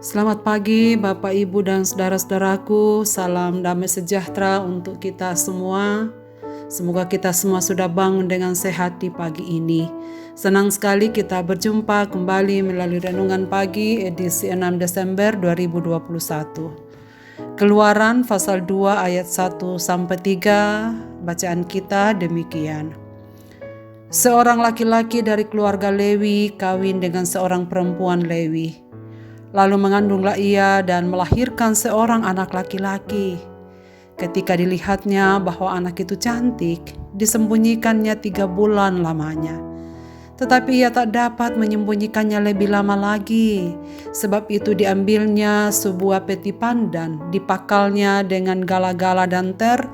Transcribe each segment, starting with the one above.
Selamat pagi Bapak, Ibu, dan saudara-saudaraku. Salam damai sejahtera untuk kita semua. Semoga kita semua sudah bangun dengan sehat di pagi ini. Senang sekali kita berjumpa kembali melalui Renungan Pagi edisi 6 Desember 2021. Keluaran pasal 2 ayat 1-3, bacaan kita demikian. Seorang laki-laki dari keluarga Lewi kawin dengan seorang perempuan Lewi. Lalu mengandunglah ia dan melahirkan seorang anak laki-laki. Ketika dilihatnya bahwa anak itu cantik, disembunyikannya 3 bulan lamanya. Tetapi ia tak dapat menyembunyikannya lebih lama lagi. Sebab itu diambilnya sebuah peti pandan, dipakalnya dengan gala-gala dan ter,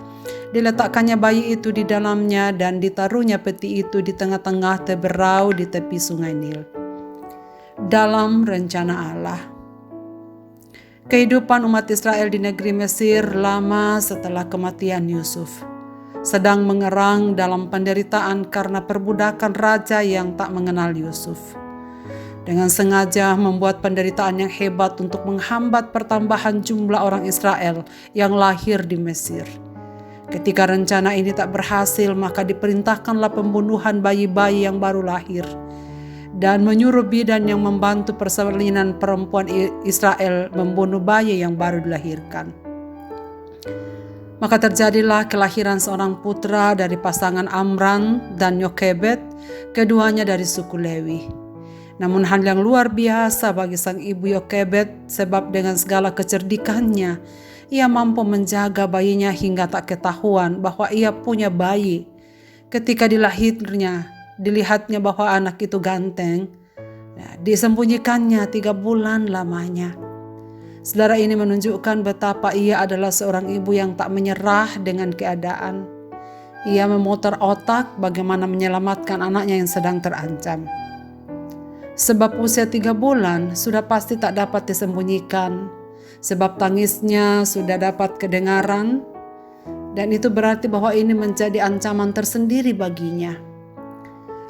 diletakkannya bayi itu di dalamnya dan ditaruhnya peti itu di tengah-tengah teberau di tepi sungai Nil. Dalam rencana Allah. Kehidupan umat Israel di negeri Mesir lama setelah kematian Yusuf sedang mengerang dalam penderitaan karena perbudakan raja yang tak mengenal Yusuf. Dengan sengaja membuat penderitaan yang hebat untuk menghambat pertambahan jumlah orang Israel yang lahir di Mesir. Ketika rencana ini tak berhasil, maka diperintahkanlah pembunuhan bayi-bayi yang baru lahir dan menyuruh bidan yang membantu persalinan perempuan Israel membunuh bayi yang baru dilahirkan. Maka terjadilah kelahiran seorang putra dari pasangan Amram dan Yokebed, keduanya dari suku Lewi. Namun hal yang luar biasa bagi sang ibu Yokebed, sebab dengan segala kecerdikannya, ia mampu menjaga bayinya hingga tak ketahuan bahwa ia punya bayi. Ketika dilihatnya bahwa anak itu ganteng, disembunyikannya 3 bulan lamanya. Saudara, ini menunjukkan betapa ia adalah seorang ibu yang tak menyerah dengan keadaan. Ia memutar otak bagaimana menyelamatkan anaknya yang sedang terancam. Sebab usia 3 bulan sudah pasti tak dapat disembunyikan, sebab tangisnya sudah dapat kedengaran, dan itu berarti bahwa ini menjadi ancaman tersendiri baginya.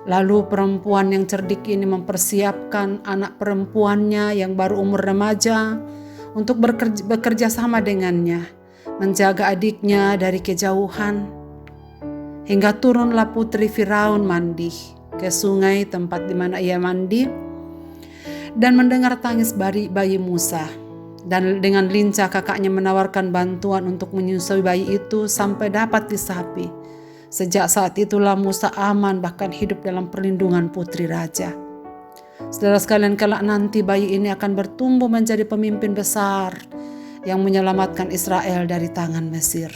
Lalu perempuan yang cerdik ini mempersiapkan anak perempuannya yang baru umur remaja untuk bekerja sama dengannya, menjaga adiknya dari kejauhan. Hingga turunlah putri Firaun mandi ke sungai tempat di mana ia mandi dan mendengar tangis bayi Musa. Dan dengan lincah kakaknya menawarkan bantuan untuk menyusui bayi itu sampai dapat disapi. Sejak saat itulah Musa aman bahkan hidup dalam perlindungan putri raja. Saudara sekalian, kelak nanti bayi ini akan bertumbuh menjadi pemimpin besar yang menyelamatkan Israel dari tangan Mesir.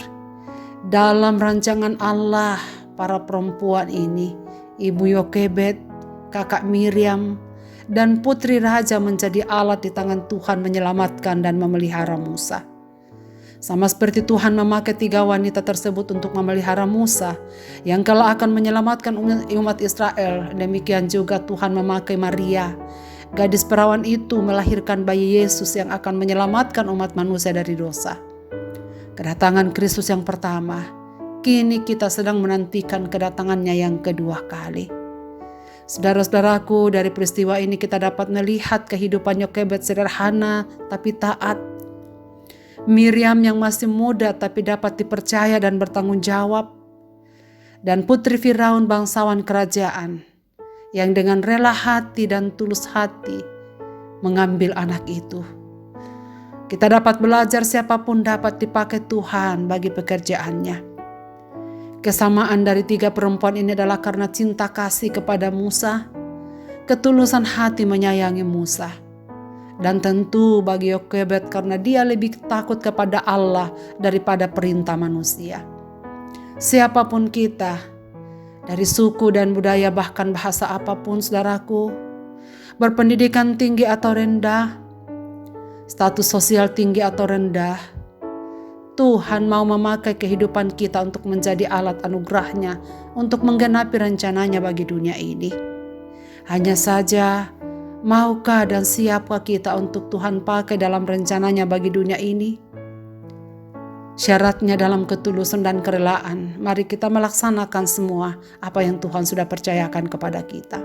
Dalam rancangan Allah, para perempuan ini, ibu Yokebed, kakak Miriam, dan putri raja menjadi alat di tangan Tuhan menyelamatkan dan memelihara Musa. Sama seperti Tuhan memakai 3 wanita tersebut untuk memelihara Musa yang kelak akan menyelamatkan umat Israel, demikian juga Tuhan memakai Maria, gadis perawan itu, melahirkan bayi Yesus yang akan menyelamatkan umat manusia dari dosa. Kedatangan Kristus yang pertama, kini kita sedang menantikan kedatangannya yang kedua kali. Saudara-saudaraku, dari peristiwa ini kita dapat melihat kehidupan Yokebed sederhana tapi taat. Miriam yang masih muda tapi dapat dipercaya dan bertanggung jawab. Dan putri Firaun, bangsawan kerajaan, yang dengan rela hati dan tulus hati mengambil anak itu. Kita dapat belajar siapapun dapat dipakai Tuhan bagi pekerjaannya. Kesamaan dari 3 perempuan ini adalah karena cinta kasih kepada Musa, ketulusan hati menyayangi Musa. Dan tentu bagi Yokebed karena dia lebih takut kepada Allah daripada perintah manusia. Siapapun kita, dari suku dan budaya bahkan bahasa apapun, saudaraku, berpendidikan tinggi atau rendah, status sosial tinggi atau rendah, Tuhan mau memakai kehidupan kita untuk menjadi alat anugerahnya untuk menggenapi rencananya bagi dunia ini. Hanya saja, maukah dan siapkah kita untuk Tuhan pakai dalam rencananya bagi dunia ini? Syaratnya dalam ketulusan dan kerelaan. Mari kita melaksanakan semua apa yang Tuhan sudah percayakan kepada kita.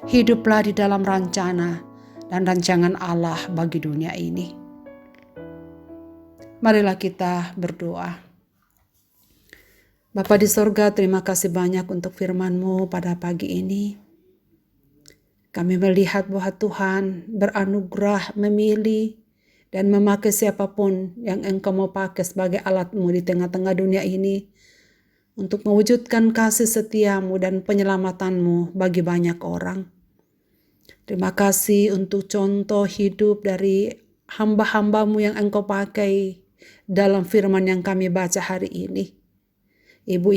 Hiduplah di dalam rencana dan rancangan Allah bagi dunia ini. Marilah kita berdoa. Bapa di sorga, terima kasih banyak untuk firman-Mu pada pagi ini. Kami melihat bahwa Tuhan beranugerah memilih dan memakai siapapun yang Engkau mau pakai sebagai alat-Mu di tengah-tengah dunia ini untuk mewujudkan kasih setia-Mu dan penyelamatan-Mu bagi banyak orang. Terima kasih untuk contoh hidup dari hamba-hamba-Mu yang Engkau pakai dalam firman yang kami baca hari ini. Ibu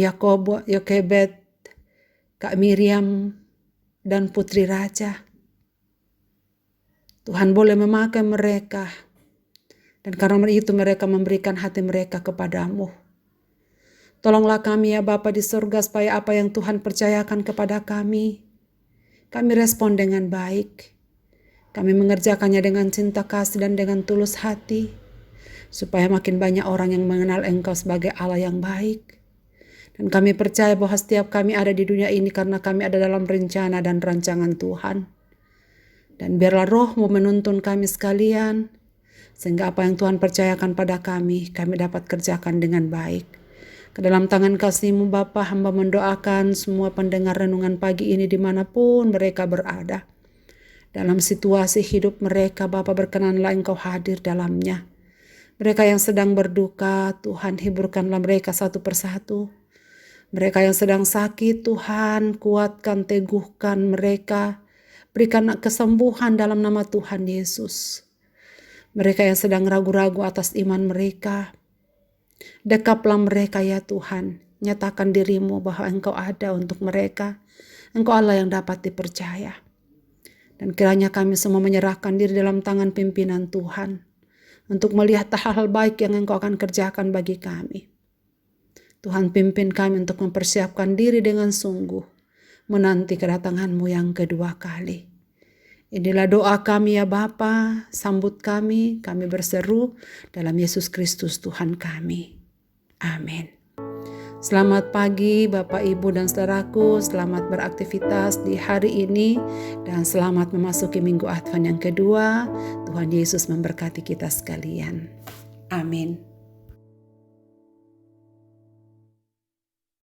Yokebed, Kak Miriam, dan Putri Raja. Tuhan boleh memakai mereka. Dan karena itu mereka memberikan hati mereka kepadamu. Tolonglah kami ya Bapa di surga supaya apa yang Tuhan percayakan kepada kami respon dengan baik. Kami mengerjakannya dengan cinta kasih dan dengan tulus hati. Supaya makin banyak orang yang mengenal Engkau sebagai Allah yang baik. Dan kami percaya bahwa setiap kami ada di dunia ini karena kami ada dalam rencana dan rancangan Tuhan. Dan biarlah Roh-Mu menuntun kami sekalian. Sehingga apa yang Tuhan percayakan pada kami dapat kerjakan dengan baik. Ke dalam tangan kasih-Mu Bapa, hamba mendoakan semua pendengar renungan pagi ini dimanapun mereka berada. Dalam situasi hidup mereka, Bapa berkenanlah Engkau hadir dalamnya. Mereka yang sedang berduka, Tuhan hiburkanlah mereka satu persatu. Mereka yang sedang sakit, Tuhan kuatkan, teguhkan mereka. Berikan kesembuhan dalam nama Tuhan Yesus. Mereka yang sedang ragu-ragu atas iman mereka, dekaplah mereka ya Tuhan. Nyatakan diri-Mu bahwa Engkau ada untuk mereka. Engkau Allah yang dapat dipercaya. Dan kiranya kami semua menyerahkan diri dalam tangan pimpinan Tuhan. Untuk melihat hal-hal baik yang Engkau akan kerjakan bagi kami. Tuhan pimpin kami untuk mempersiapkan diri dengan sungguh. Menanti kedatangan-Mu yang kedua kali. Inilah doa kami ya Bapa, sambut kami berseru dalam Yesus Kristus Tuhan kami. Amin. Selamat pagi Bapak, Ibu, dan saudaraku, selamat beraktivitas di hari ini dan selamat memasuki Minggu Advent yang kedua. Tuhan Yesus memberkati kita sekalian. Amin.